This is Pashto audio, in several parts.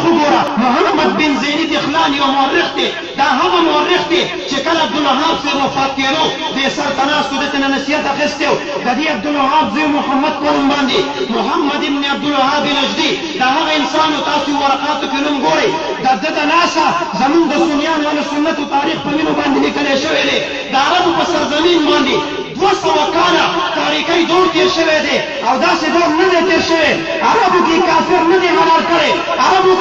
وګوره محمد بن زینی دخلان یو مورخ دی دا هغه مورخ دی چې کله عبدالوهاب صاحب وفات کېدو دې سر ته ناست و ده ته نه نصیحت اخیستی و د دې عبدالوهاب زوی محمد په نوم باندې محمد ابن عبدالوهاب نجدي دا هغه انسان و تاسو ورقاتو کې نوم ګورئ د ده د لاسه زمونږ د سنیانو اهل سنتو تاریخ په وینو باندې لیکلی شوی دی د عربو په سرزمین باندې 200 کاله تاریخي دور تیر شوی دی او داسې دور نه دی تیر شوی عربو کې کافر نه دی حلال کړی عربو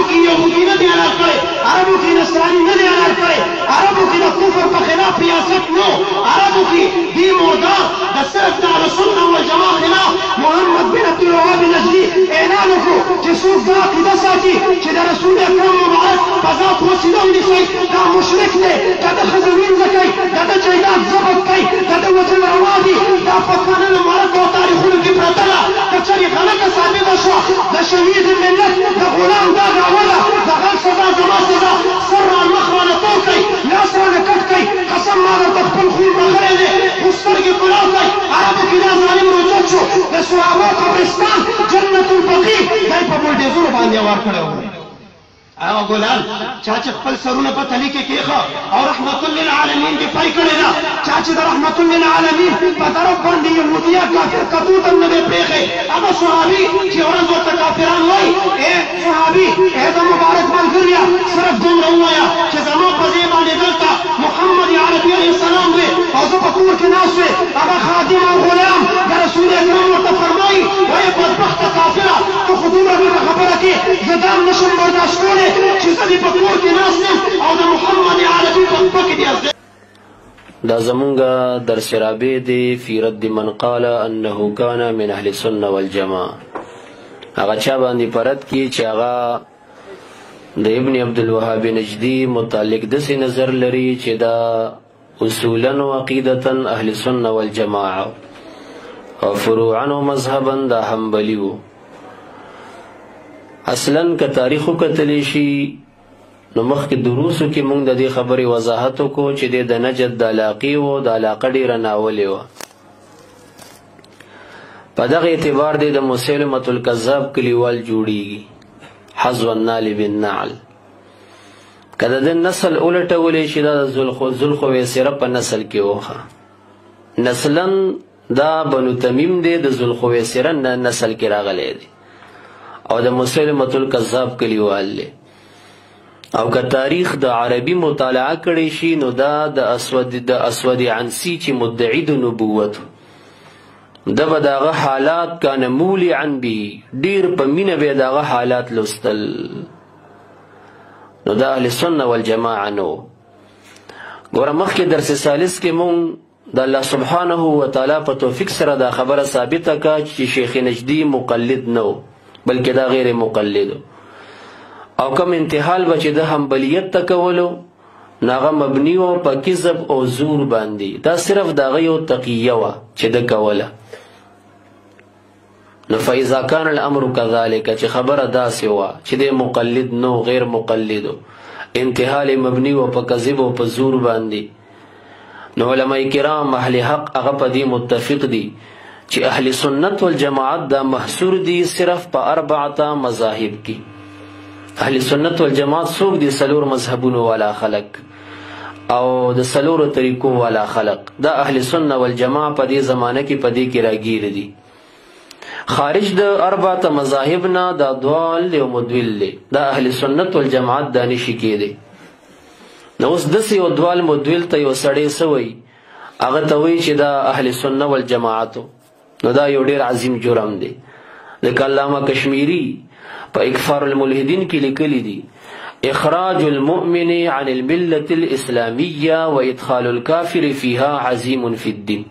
کې یهودي نه دی حلال کړی عربو کې نصراني نه دی حلال کړی عربو کې د کفر په خلاف ریاست نو عربو کې دې موده د صرف د اهلسنه والجماعه خلاف محمد بن عبدالوهاب نجدي اعلان وکړو چې څوک دا عقیده ساتي چې د رسول اکرم مبارک په ذات وسیله ونیسئ دا مشرک دی که د ښځو وینځه کوي که د جایداد ضبط کوي که د وطن روا دي دا په قانون مبارک او تاریخونو کې پرته ده که چېرې غلطه ثابته شوه د شهید ملت د غلام دا دعوه ده د غل سزا زما سزا سر رامخ رانه تور کوي لاس رانه کټ کوي قسم ما درته خپل خون بخلی دی خو سترګې کلاو کوي عربو کې دا ظالم رجوت شو د صحابو قبرستان جنت البقیع دی په بولډیزونو باندې وار کړی و او ګلان چا چې خپل سرونه په تلي کې کېښه او رحمت للعالمین دې پای کړې ده چا چې د رحمت للعالمین په طرف باندې یهودیه کافر کتوت هم نه دی پرېښی هغه صحابي چې ورځ ورته کافران وایي ای صحابي ای د مبارک ملګريه صرف دومره ووایه چې زما په ځای باندې دلته محمد عربي علیه السلام دی او زه په کور کې ناست وی هغه خادم او غلام د رسول اکرم ورته فرمایي وایي بدبخته کافره ته خو دومره ډېره خبره کې زه دا هم نشم برداشت کولی چې زه دې په کور کې ناست یم او د محمد عربي په خپه کې دې دا زمونږ درس رابع دی فی رد من قال انه کان من اهل السنه والجماعه هغه چا باندې پرد کی چې هغه د ابن عبدالوهاب نجدي متعلق داسې نظر لري چې دا اصولا و عقیدتا اهل السنه والجماعه او فروعا و مذهبا دا حنبلی و اصلا که تاریخو کتلی شي نو مخکې دروسو کې مونږ د دې خبرې وضاحت وکړو چې د نجد د علاقې و د علاقه ډېره ناولې وه په دغه اعتبار دی د مسلمة الکذاب کلیوال جوړیږي حظو النال بالنعل که د دې نسل الټولی شي دا د ذوالخویسره په نسل کې وخه نسلا دا بنو تمیم دی د ذوالخویسره نسل کې راغلی دی او د مسلمة الکذاب کلیوال دی او که تاریخ د عربي مطالعه کړی شي نو دا د اسود عنسی چې مدعی د نبوت ده به دغه حالات کان مولعا به ډیر په مینه به دغه حالات لوستل نو د اهل سنت والجماعه نو ګوره مخکې درس ثالث کې مونږ د الله سبحانه وتعالی په توفیق سره دا خبره ثابته کا چې شیخ نجدي مقلد نو بلکې دا غیر مقلد او کم انتحال به چې د حنبلیت ته کولو ناغه مبنی و په کذب او زور باندې دا صرف دغه یو تقیه وه چې د کوله نو فاذا کان الامر كذلك چې خبره داسې وه چې د مقلد نو غیر مقلدو انتحال مبنی و په کذب او په زور باندې نو علماء کرام اهل حق هغه په دې متفق دي چې اهل سنت والجماعت دا محصور دي صرف په 4 مذاهب کې اهل سنت والجماعت څوک دي سلور مذهبونو والا خلق او د سلورو طریقو والا خلق دا اهل سنت والجماعت په دې زمانه کې په دې کې راګیر دي خارج د 4 مذاهب نه دا ضال او مدول دي دا اهل سنت والجماعت دا نشي کېدي نو اوس داسې یو ضال مدول ته یو سړی سوی هغه ته وایي چې دا اهل سنت والجماعت نو دا یو ډېر عظیم جرم دی لکه علامه کشمیری په اکفار الملحدین کې لیکلی دي اخراج المؤمن عن الملة الاسلامية وادخال الكافر فيها عظيم في الدين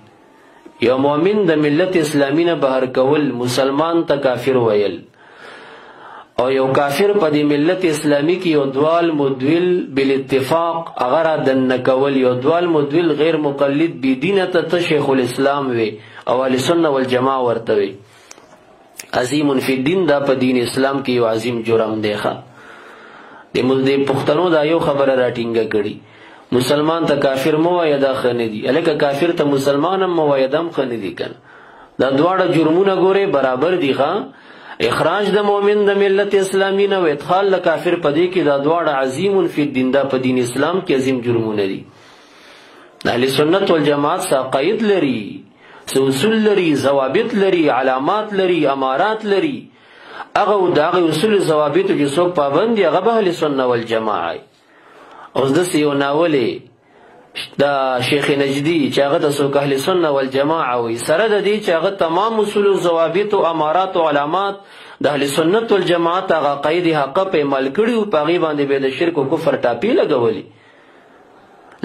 یو مؤمن د ملت اسلامی نه بهر کول مسلمان ته کافر ویل او یو کافر په دې ملت اسلامی کې یو دوال مدول بالاتفاق اگر دن کول یو دوال مدول غیر مقلد بی دینه ته شیخ الاسلام وی او اهل سنت والجماعت ورته وی عظیم فی الدین دا په دین اسلام کې یو عظیم جرم دی ښه د پښتنو دا یو خبره راټینګه کړي مسلمان ته کافر مو وایه دا ښه نه دي هلکه کافر ته مسلمان هم مو وایه دا هم ښه نه دي کنه دا دواړه جرمونه ګورې برابر دي ښه اخراج د مؤمن د ملت اسلامی نه او ادخال د کافر په دې کې دا دواړه عظیم فی الدین، دا په دین اسلام کې عظیم جرمونه دي. اهل سنت والجماعت څه عقاید لري، څه اصول لري، ضوابط لري، علامات لري، امارات لري. هغه د هغه اصول ضوابطو چې څوک پابند دي هغه به اهل سنت والجماعت. اوس داسې یو ناولې دا شیخ نجدي چې هغه د څوک اهل سنت والجماعت وي، سره د دې چې هغه تمام اصول و ضوابط او امارات او علامات د اهل سنت والجماعت هغه عقاید حقه په عمل کړي او په هغې باندې به د شرک او کفر ټاپې لګولي.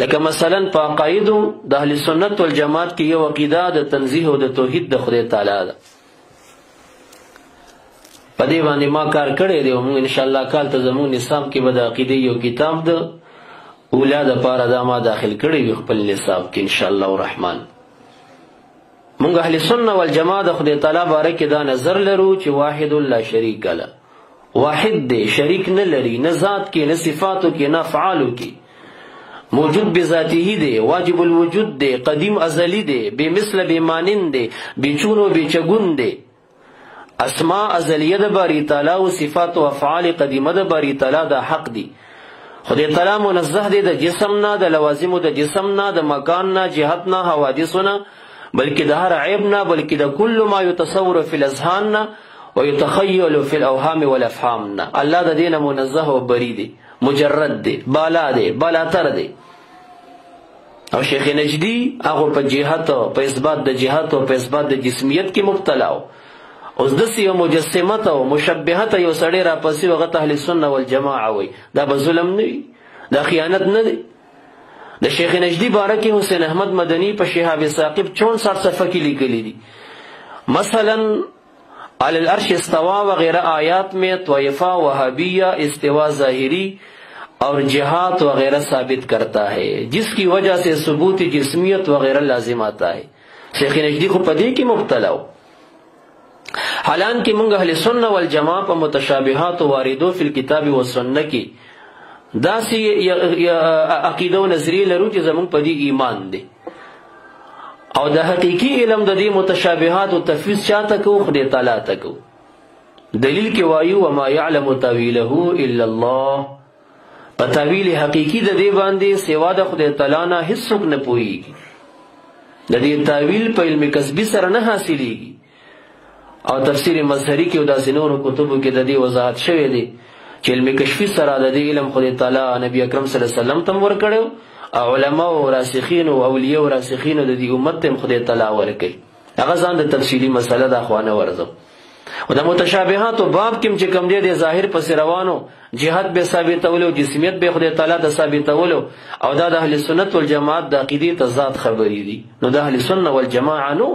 لکه مثلا په عقایدو د اهل سنت والجماعت کې یو عقیده د تنزیه او د توحید د خدای تعالی ده. په دې باندې ما کار کړی دی او موږ انشاءالله کال ته زموږ نصاب کې به د عقیدې یو کتاب د اولا دپاره دا ما داخل کړی وي خپل نصاب کې انشاءالله الرحمن. موږ اهل سنت والجماعت د خدای تعالی باره کې دا نظر لرو چې واحد لا شریک له، واحد دی، شریک نه لري، نه ذات کې، نه صفاتو کې، نه افعالو کې. موجود بذاته دی، واجب الوجود دی، قدیم ازلی دی، بے مثل بے مانند دی، بے چون و بے چگون دی. اسماء ازلیه د باری تعالی او صفات او افعال قدیمه د باری تعالی دا حق دی. خدای تعالی منزه دی د جسم نه، د لوازمو د جسم نه، د مکان نه، جهت نه، حوادثو نه، بلکې د هر عیب نه، بلکې د کل ما یتصور فی الاذهان نه ویتخیل فی الاوهام والافهام نه. الله د دې نه منزه او بری دی، مجرد دی، بالا دی، بالاتر دی. او شیخ نجدی هغه په جهت او په اثبات د جهت او په اثبات د جسمیت کې مبتلا و. اوس داسې یو مجسمت او مشبهت یو سړی راپسې هغه ته اهل سنت والجماعت وایي، دا به ظلم نه وي، دا خیانت نه دی. د شیخ نجدی باره کې حسین احمد مدنی په شهاب ثاقب 64 صفحه کې لیکلی دي. مثلا علی العرش استوا وغیرہ آیات میں طائفہ وہابیہ استوا ظاہری اور جہاد وغیرہ ثابت کرتا ہے، جس کی وجہ سے ثبوت جسمیت وغیرہ لازم آتا ہے. شیخ نجدی خو پدې کې مبتلا و. حالانکہ منگ اہل سنت والجماعت پا متشابہات و واردو فی الکتاب و سنت کی دا سی عقیدہ و نظریه لرو چې زمونږ په دې ایمان دی او د حقیقی علم د دې متشابهات او تفویض چاته کو خدای تعالی ته کو. دلیل کې وایو وما يعلم تاویله الا الله، په تاویل حقیقی د دې باندې سوا د خدای تعالی نه هیڅوک نه پوهیږي. د دې تاویل په علم کسبی سره نه حاصلېږي. او تفسیر مظهری کې او داسې نورو کتبو کې د دې وضاحت شوی دی چې علم کشفی سره د دې علم خدای تعالی نبی اکرم صلی الله علیه وسلم تم ورکړو، علماء او راسخین او اولیاء او راسخین د دې امت ته خدای تعالی ورکړي. هغه ځان د تفصیلی مسله د اخوانه ورزم. او د متشابهات او باب کې چې کوم دی د ظاهر پس روانو جهاد به ثابتولو، جسمیت به خدای تعالی ته ثابتولو، او دا د اهل سنت والجماعت د عقیدې ته ذات خبرې دي. نو د اهل سنت والجماعت نو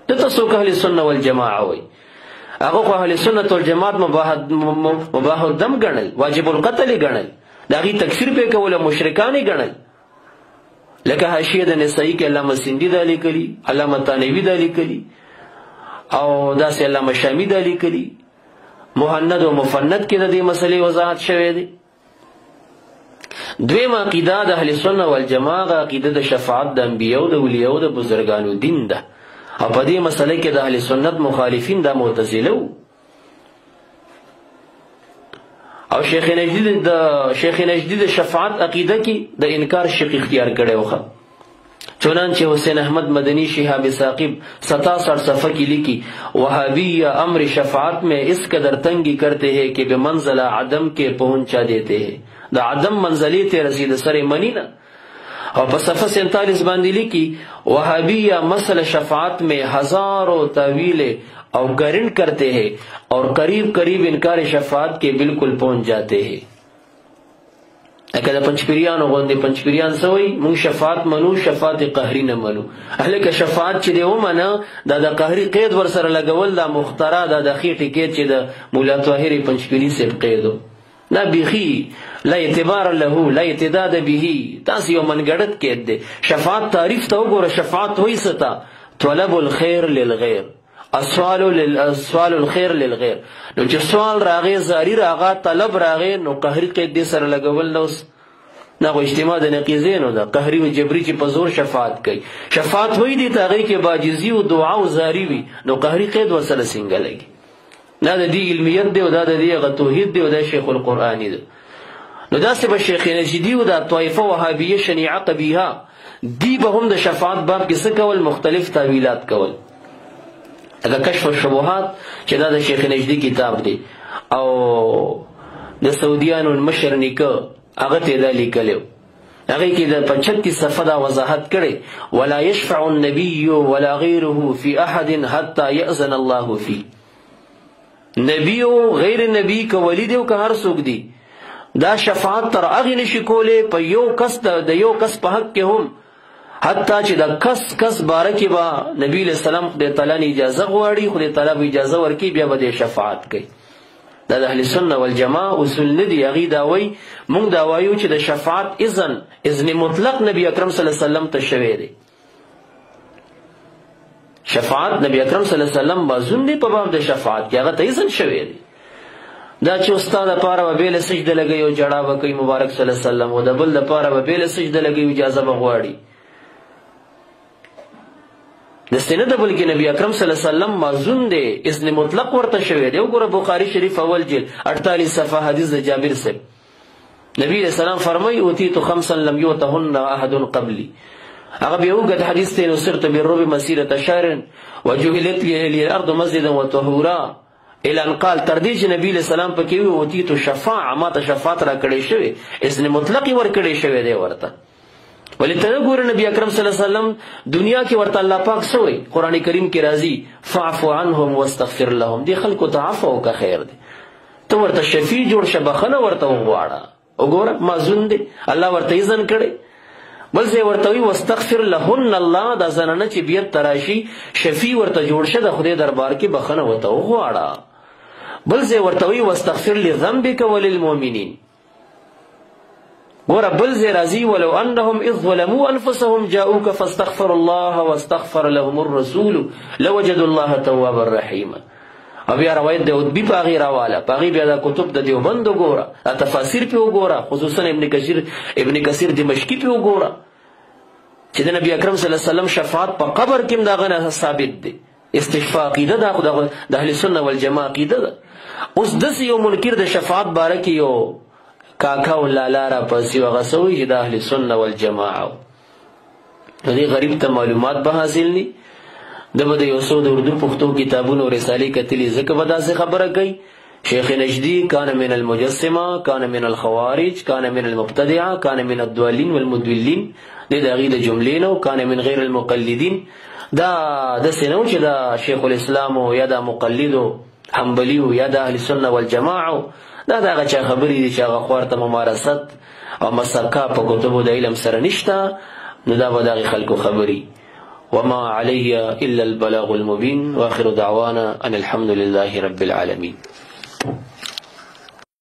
دته څوک اهل سنت والجماعت وایي. هغه خو اهل سنت والجماعت مباح الدم ګڼل، واجب القتل ګڼل، د هغې تکفیر پې کوله، مشرکان یې ګڼل. لکه حاشیه د نسائی کې علامه سندي دا لیکلي، علامه تانوي دا لیکلي، او داسې علامه شامی دا لیکلي. مهند او مفند کې د دې مسلې وضاحت شوی دی. دویم عقیده د اهل سنت والجماعت عقیده د شفاعت د انبیاء د اولیاء د بزرګانو دین ده. او په دې مسله کې د اهل سنت مخالفین د معتزله وو. او شیخ نجدی د شفاعت عقیده کې د انکار شق اختیار کړی و. چنانچہ حسین احمد مدنی شہاب ثاقب 67 صفحہ کی لکھی وہابیہ امر شفاعت میں اس قدر تنگی کرتے ہیں کہ بے منزلہ عدم کے پہنچا دیتے ہیں. دا عدم منزلی تے رسید سر منی نا. اور پس صفحہ 47 باندھی لکھی وہابیہ مسئلہ شفاعت میں ہزاروں تعویلیں اور گرن کرتے ہیں اور قریب قریب انکار شفاعت کے بالکل پہنچ جاتے ہیں. اکه د پنځپیریانو غوندې پنځپیریان سوی مونږ شفاعت منو، شفاعت قهری نه منو. اهله که شفاعت چې دی ومنه دا د قهری قید ور سره لګول دا مخترع دا د خېټې قید چې د مولا طاهر پنځپیری سیب قیدو نه بیخي لا اعتبار له لا اعتداد به. تاسو یو منګړت قید دی. شفاعت تعریف ته وګوره. شفاعت وایي ستا طلب الخير للغیر، سوال الخير للغیر. نو چې سوال راغی زاری راغی طلب راغی نو قهری قید دې سره لګول نو نه خو اجتماع د نقیضینو ده. قهری و جبری چې په زور شفاعت کوي. شفاعت وایي دې ته هغې کې باجزي او دعا او زاری وي نو قهری قید ورسره څنګه لګي؟ دا د دې علمیت دی او دا د دې هغه توحید دی او دا شیخ القرآني دی. نو داسې به شیخ نجدي او دا طایفه وهابیه شنیعه قبیحه دی به هم د شفاعت باب کې څه کول؟ مختلف تعویلات کول. دا کشف الشبهات چې دا د شیخ نجدي کتاب دی او د سعودیانو مشر نیکه هغه ته دا لیکلی، هغه کې د 35 صفحه دا وضاحت کړي، ولا يشفع النبي ولا غيره في احد حتى يأذن الله فيه. نبی او غیر نبی که ولی دی او که هر څوک دی دا شفاعت تر هغې نشي کولی په یو کس د یو کس په حق کې هم، حتی چې د کس باره کې به نبی علیه السلام خدای تعالی نه اجازه غواړي، خدای تعالی به اجازه ورکوي، بیا به د شفاعت کوي. دا د اهل سنت والجماعه اصول نه دي. هغې دا وایي موږ دا وایو چې د شفاعت اذن مطلق نبی اکرم صلی الله علیه وسلم ته شوی دی. شفاعت نبی اکرم صلی الله علیه وسلم مأذون دی په باب د شفاعت کې، هغه ته اذن شوی دی. دا چې استاد لپاره به بیل سجده لګوي او جړا به کوي مبارک صلی الله علیه وسلم، او د بل لپاره به بیل سجده لګوي اجازه به غواړي. داسې نه ده، بلکې نبی اکرم صلی الله علیه وسلم مأذون دی، اذن مطلق ورته شوی دی. وګوره بخاري شریف اول جلد 48 صفحه حدیث د جابر صاحب، نبی علیہ السلام فرمایي اوتیت خمسا لم یؤتهن احد قبلی. هغه بیا وګد حدیث ته نصرت بالرب مسیرة شهر وجعلت لي الارض مسجدا وطهورا الى ان قال، تر دې چې نبی علیہ السلام پکې وي اوتیت شفاعه، ما ته شفاعت را کړی شوی، اذن مطلق ور کړی شوی دی ورته. ولی ته ګوره نبی اکرم صلی الله علیه وسلم دنیا کې ورته الله پاک سوی، قرآن کریم کې راځي فاعف عنهم واستغفر لهم، دې خلکو ته عفو وکړه خیر دی، ته ورته شفیع جوړ شه، بخښنه ورته وغواړه. وګوره مأذون دی، الله ورته اذن کړی. بل ځای ورته وایي واستغفر لهن، الله دا زنانه چې بیرته تراشي شفیع ورته جوړ شه، د خدای دربار کې بخښنه ورته وغواړه. بل ځای ورته وایي واستغفر لذنبک وللمؤمنین. ګوره بل ځای راځي ولو انهم اذ ظلموا انفسهم جاءوك فاستغفروا الله واستغفر لهم الرسول لوجدوا الله توابا رحیما. او بیا روایت د ادبی په هغې راواله، په هغې بیا دا کتب د دیوبند وګوره، دا تفاسیر پې وګوره، خصوصا ابن کثیر دمشقي پې وګوره چې د نبی اکرم صلی الله علیه وسلم شفاعت په قبر کې هم د هغه نه ثابت دی. استشفاء عقیده ده، خو د اهل سنت والجماعه عقیده ده. اوس داسې یو منکر د شفاعت باره کې یو کاکا و لالا را پسې و، هغه څه وایي چې د اهل سنت والجماعه نو دې غریب ته معلومات به حاصل ني. د به د یو څو د اردو پښتو کتابونو رسالې کتلي، ځکه به داسې خبره کوي شیخ نجدي کان من المجسمه، کان من الخوارج، کان من المبتدعه، کان من الضالین والمدلین، دې د هغې د جملې نه، کان من غیر المقلدین. دا داسې نه و چې دا شیخ الاسلام و یا دا مقلد و حنبلي و یا د اهل سنت والجماعه، دا د هغه چا خبرې دي چې هغه خوا ته ممارست او مسکا په کتبو د علم سره نشته، نو دا به د هغې خلکو خبرې. وما علي إلا البلاغ المبين، وآخر دعوانا أن الحمد لله رب العالمين.